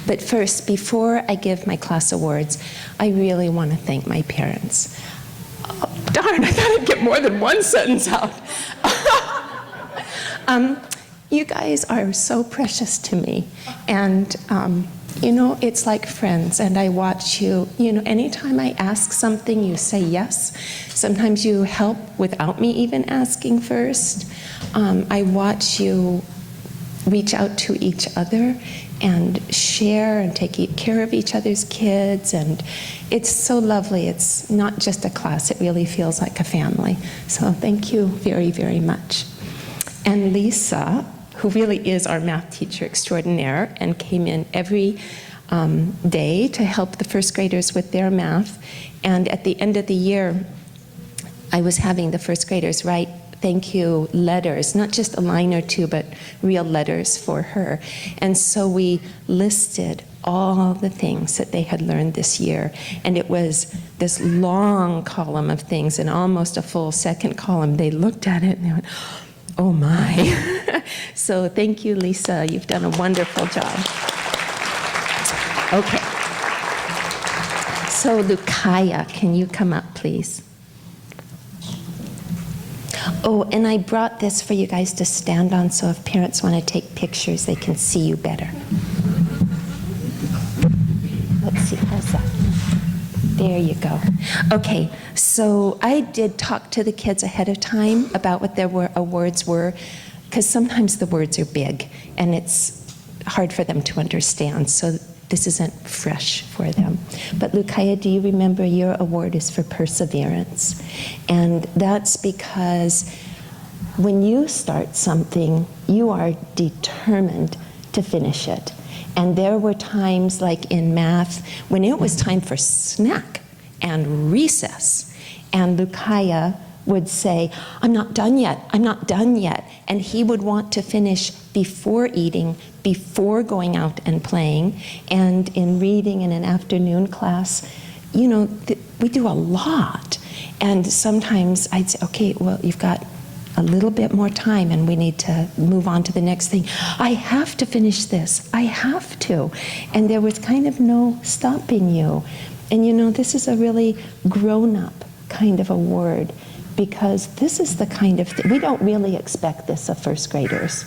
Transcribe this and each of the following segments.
But first, before I give my class awards, I really want to thank my parents. Oh, darn, I thought I'd get more than one sentence out. You guys are so precious to me. And, you know, it's like friends, and I watch you. You know, anytime I ask something, you say yes. Sometimes you help without me even asking first. I watch you reach out to each other and share and take care of each other's kids, and it's so lovely. It's not just a class, it really feels like a family. So thank you very, very much. And Lisa, who really is our math teacher extraordinaire and came in every day to help the first graders with their math. And at the end of the year, I was having the first graders write thank you letters, not just a line or two, but real letters for her. And so we listed all the things that they had learned this year. And it was this long column of things, and almost a full second column. They looked at it and they went, oh my. So thank you, Lisa. You've done a wonderful job. Okay. So Lukaya, can you come up, please? Oh, and I brought this for you guys to stand on, so if parents want to take pictures, they can see you better. Let's see, how's that? There you go. Okay, so I did talk to the kids ahead of time about what their awards were, because sometimes the words are big, and it's hard for them to understand, so this isn't fresh for them. But Lukaya, do you remember your award is for perseverance? And that's because when you start something, you are determined to finish it. And there were times, like in math, when it was time for snack and recess, and Lukaya would say, I'm not done yet, I'm not done yet. And he would want to finish before eating, before going out and playing. And in reading in an afternoon class, you know, we do a lot. And sometimes I'd say, okay, well, you've got a little bit more time and we need to move on to the next thing. I have to finish this, I have to. And there was kind of no stopping you. And you know, this is a really grown-up kind of a word, because this is the kind of thing, we don't really expect this of first graders,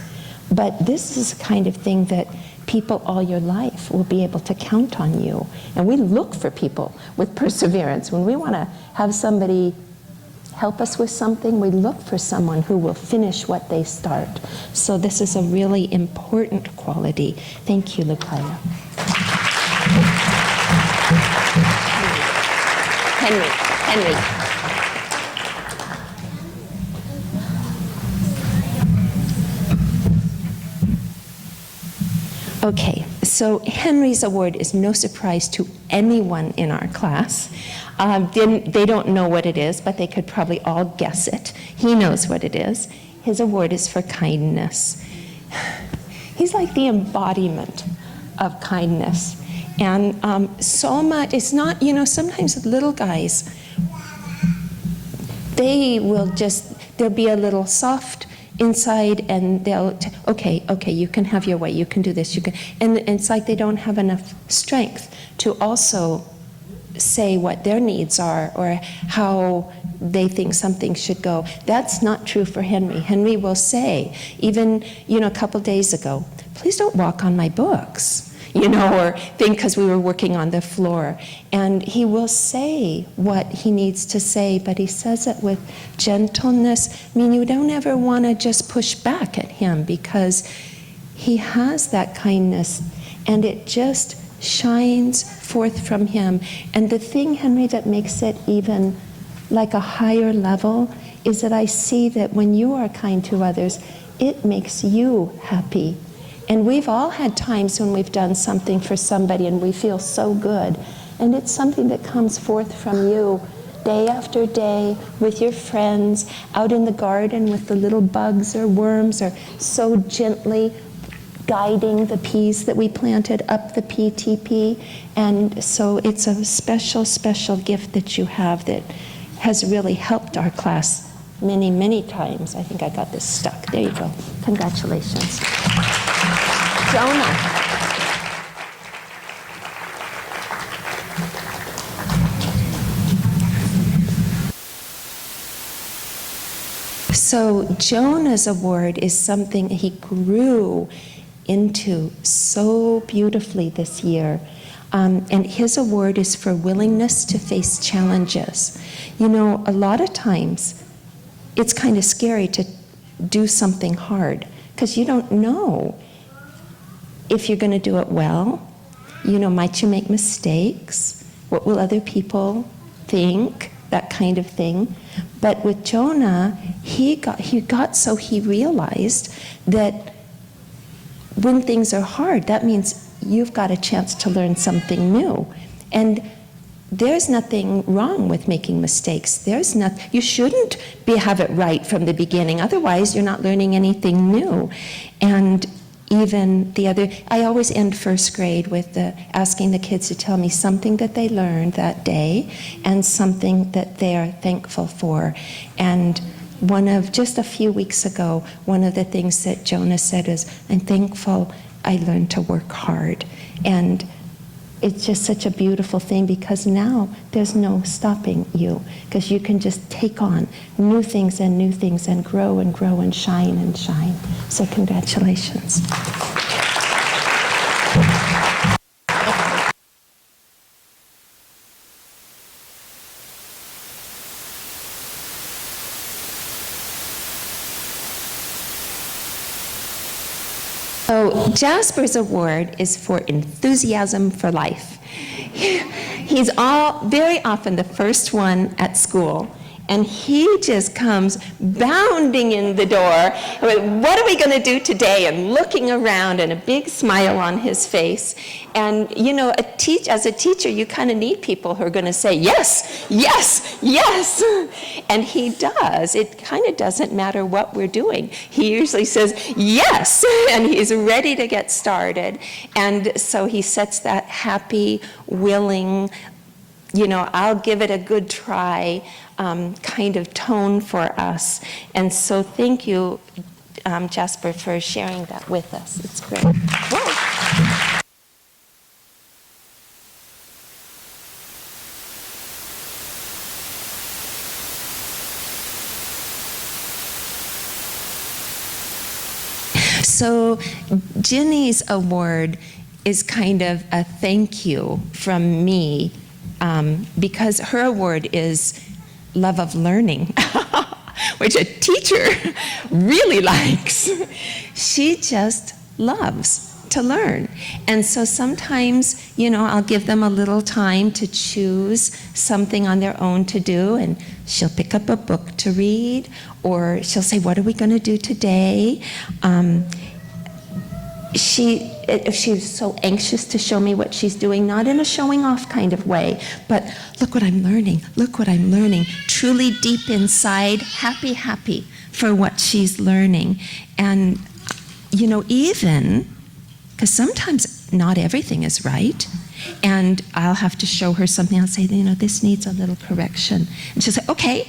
but this is the kind of thing that people all your life will be able to count on you. And we look for people with perseverance. When we want to have somebody help us with something, we look for someone who will finish what they start. So this is a really important quality. Thank you, Lukaya. Henry. Okay, so Henry's award is no surprise to anyone in our class. They don't know what it is, but they could probably all guess it. He knows what it is. His award is for kindness. He's like the embodiment of kindness. And so much, it's not, you know, sometimes little guys, they will just, they'll be a little soft inside, and they'll, okay, you can have your way, you can do this, you can, and it's like they don't have enough strength to also say what their needs are or how they think something should go. That's not true for Henry. Henry will say, even, you know, a couple days ago, please don't walk on my books, you know, or think, because we were working on the floor. And he will say what he needs to say, but he says it with gentleness. I mean, you don't ever want to just push back at him, because he has that kindness, and it just shines forth from him. And the thing, Henry, that makes it even like a higher level is that I see that when you are kind to others, it makes you happy. And we've all had times when we've done something for somebody and we feel so good. And it's something that comes forth from you day after day with your friends, out in the garden with the little bugs or worms, or so gently guiding the peas that we planted up the PTP. And so it's a special, special gift that you have that has really helped our class many, many times. I think I got this stuck. There you go. Congratulations. Jonah. So Jonah's award is something he grew into so beautifully this year. And his award is for willingness to face challenges. You know, a lot of times it's kind of scary to do something hard because you don't know if you're going to do it well. You know, might you make mistakes? What will other people think? That kind of thing. But with Jonah, he realized that when things are hard, that means you've got a chance to learn something new. And there's nothing wrong with making mistakes. You shouldn't have it right from the beginning. Otherwise, you're not learning anything new. And even I always end first grade with asking the kids to tell me something that they learned that day and something that they are thankful for. And just a few weeks ago, one of the things that Jonah said is, I'm thankful I learned to work hard. And it's just such a beautiful thing because now there's no stopping you because you can just take on new things and grow and shine and shine. So congratulations. So Jasper's award is for enthusiasm for life. He's very often the first one at school, and he just comes bounding in the door with, what are we going to do today? And looking around and a big smile on his face. And, you know, as a teacher, you kind of need people who are going to say, yes, yes, yes. And he does. It kind of doesn't matter what we're doing. He usually says, yes, and he's ready to get started. And so he sets that happy, willing, you know, I'll give it a good try kind of tone for us. And so thank you, Jasper, for sharing that with us. It's great. Whoa. So Ginny's award is kind of a thank you from me because her award is love of learning, which a teacher really likes. She just loves to learn. And so sometimes, you know, I'll give them a little time to choose something on their own to do, and she'll pick up a book to read, or she'll say, what are we going to do today? She's so anxious to show me what she's doing, not in a showing off kind of way, but look what I'm learning, truly deep inside, happy for what she's learning. And, you know, even, because sometimes not everything is right, and I'll have to show her something, I'll say, you know, this needs a little correction. And she'll say, okay.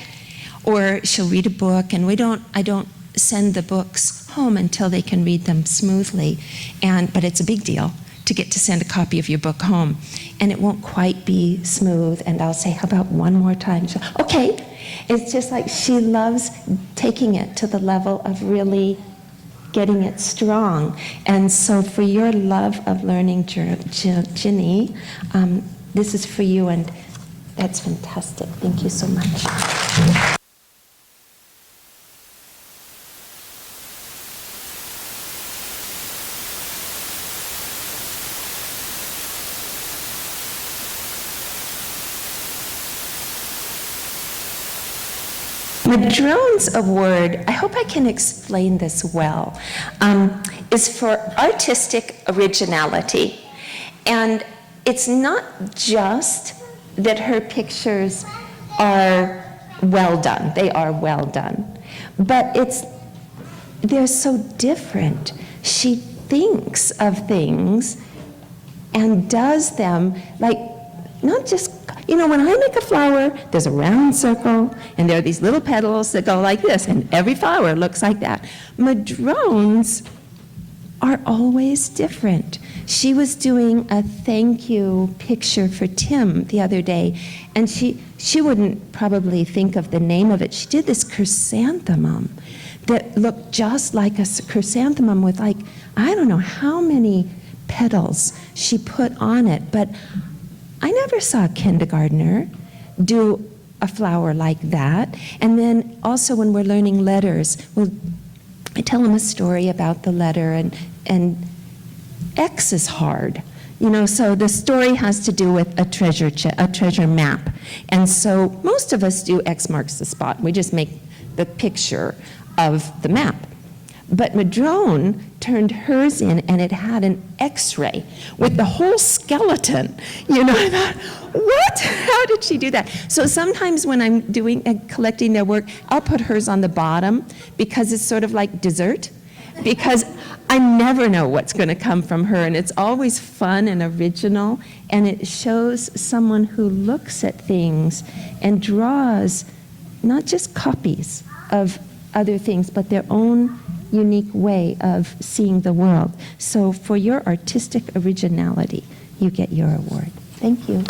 Or she'll read a book, and I don't send the books home until they can read them smoothly. But it's a big deal to get to send a copy of your book home. And it won't quite be smooth, and I'll say, how about one more time? She'll, okay. It's just like she loves taking it to the level of really getting it strong. And so for your love of learning, Ginny, this is for you, and that's fantastic. Thank you so much. Madrone's award, I hope I can explain this well, is for artistic originality. And it's not just that her pictures are well done, they are well done, but they're so different. She thinks of things and does them like, not just, you know, when I make a flower, there's a round circle, and there are these little petals that go like this, and every flower looks like that. Madrone's are always different. She was doing a thank you picture for Tim the other day, and she she wouldn't probably think of the name of it. She did this chrysanthemum that looked just like a chrysanthemum with like, I don't know how many petals she put on it, but I never saw a kindergartner do a flower like that. And then also when we're learning letters, I tell them a story about the letter, and X is hard. So the story has to do with a treasure map. And so most of us do X marks the spot. We just make the picture of the map. But Madrone turned hers in, and it had an X-ray with the whole skeleton. I thought, what? How did she do that? So sometimes when I'm collecting their work, I'll put hers on the bottom because it's sort of like dessert. Because I never know what's going to come from her, and it's always fun and original, and it shows someone who looks at things and draws not just copies of other things, but their own unique way of seeing the world. So for your artistic originality, you get your award. Thank you.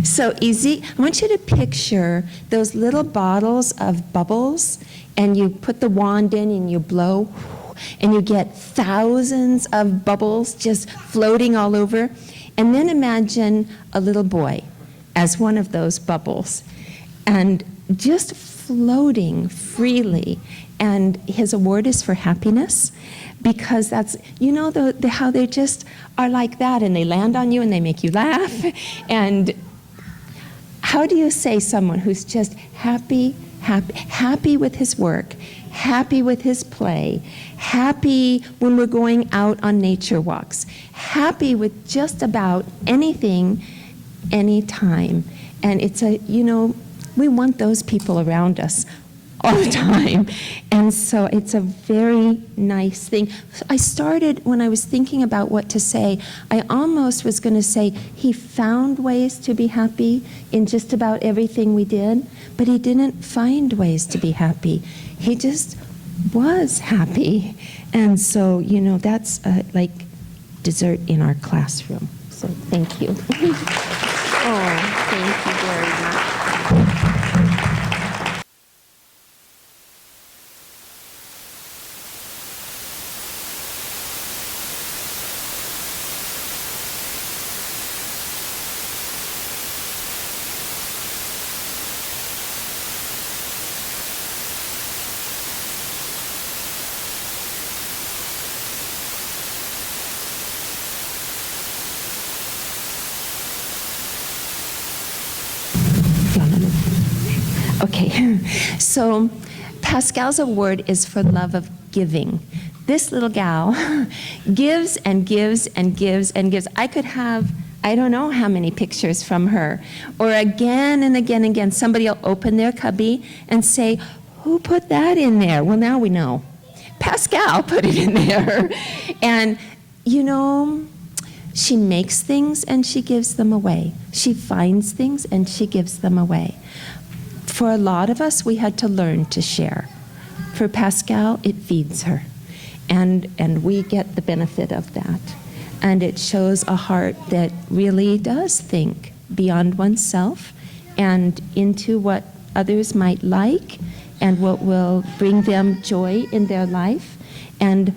So easy. I want you to picture those little bottles of bubbles, and you put the wand in and you blow, and you get thousands of bubbles just floating all over. And then imagine a little boy as one of those bubbles and just floating freely. And his award is for happiness, because that's, how they just are like that, and they land on you and they make you laugh. And how do you say someone who's just happy with his work, happy with his play, happy when we're going out on nature walks, happy with just about anything, anytime. And it's we want those people around us all the time. And so it's a very nice thing. I started, when I was thinking about what to say, I almost was going to say he found ways to be happy in just about everything we did, but he didn't find ways to be happy. He just was happy. And so, that's like dessert in our classroom. So thank you. Oh, thank you very much. Okay, so Pascal's award is for love of giving. This little gal gives and gives and gives and gives. I could have, I don't know how many pictures from her. Or again and again and again, somebody will open their cubby and say, who put that in there? Well, now we know. Pascal put it in there. And, she makes things and she gives them away. She finds things and she gives them away. For a lot of us, we had to learn to share. For Pascal, it feeds her. And we get the benefit of that. And it shows a heart that really does think beyond oneself and into what others might like and what will bring them joy in their life. And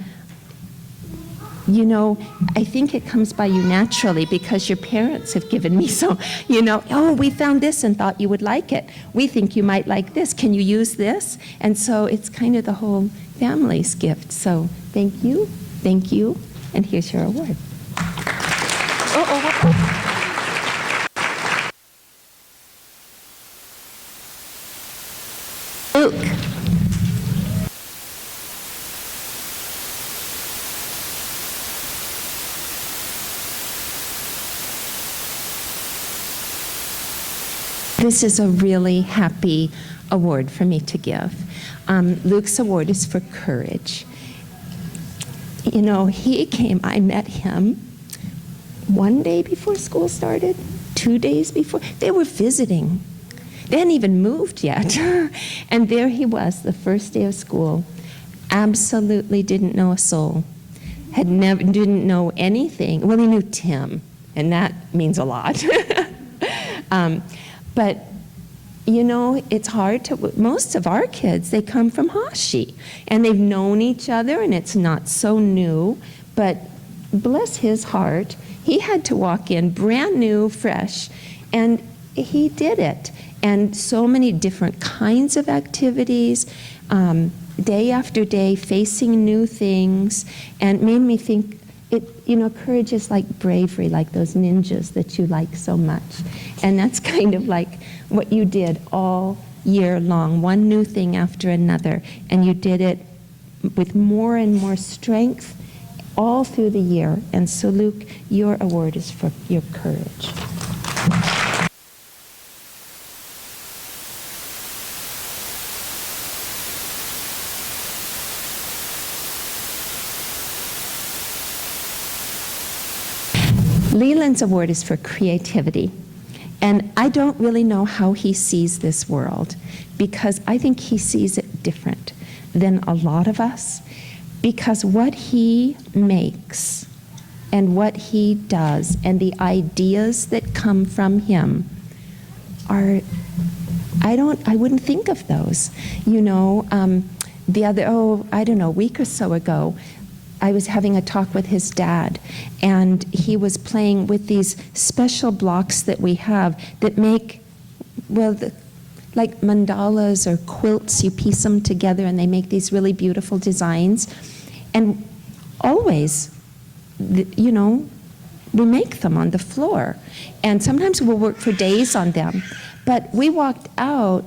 I think it comes by you naturally because your parents have given me so, oh, we found this and thought you would like it. We think you might like this. Can you use this? And so it's kind of the whole family's gift. So thank you, and here's your award. Luke. This is a really happy award for me to give. Luke's award is for courage. He came, I met him one day before school started, 2 days before. They were visiting. They hadn't even moved yet. And there he was, the first day of school, absolutely didn't know a soul, didn't know anything. Well, he knew Tim, and that means a lot. But you know, it's hard to, most of our kids, they come from Hashi, and they've known each other, and it's not so new, but bless his heart, he had to walk in brand new, fresh, and he did it. And so many different kinds of activities, day after day, facing new things, and made me think, you know, courage is like bravery, like those ninjas that you like so much. And that's kind of like what you did all year long, one new thing after another. And you did it with more and more strength all through the year. And so, Luke, your award is for your courage. Leland's award is for creativity. And I don't really know how he sees this world, because I think he sees it different than a lot of us, because what he makes and what he does and the ideas that come from him are, I wouldn't think of those. You know, a week or so ago, I was having a talk with his dad, and he was playing with these special blocks that we have that make, well, like mandalas or quilts. You piece them together and they make these really beautiful designs. And always, you know, we make them on the floor. And sometimes we'll work for days on them. But we walked out,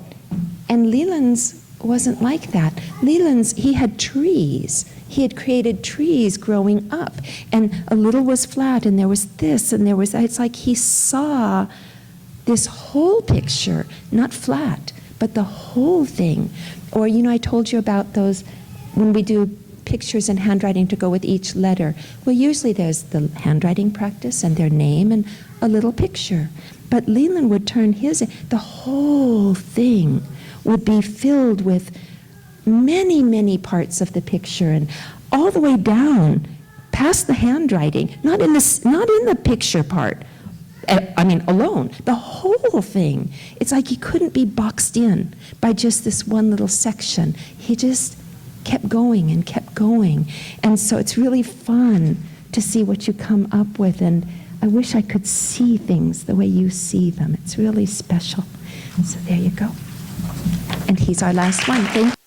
and Leland's wasn't like that. Leland's, he had trees. He had created trees growing up, and a little was flat, and there was this, and there was that. It's like he saw this whole picture, not flat, but the whole thing. Or, you know, I told you about those, when we do pictures and handwriting to go with each letter. Well, usually there's the handwriting practice and their name and a little picture. But Leland would turn the whole thing would be filled with many, many parts of the picture, and all the way down past the handwriting, not in the picture part, alone, the whole thing. It's like he couldn't be boxed in by just this one little section. He just kept going and kept going. And so it's really fun to see what you come up with, and I wish I could see things the way you see them. It's really special. So there you go. And he's our last one. Thank you.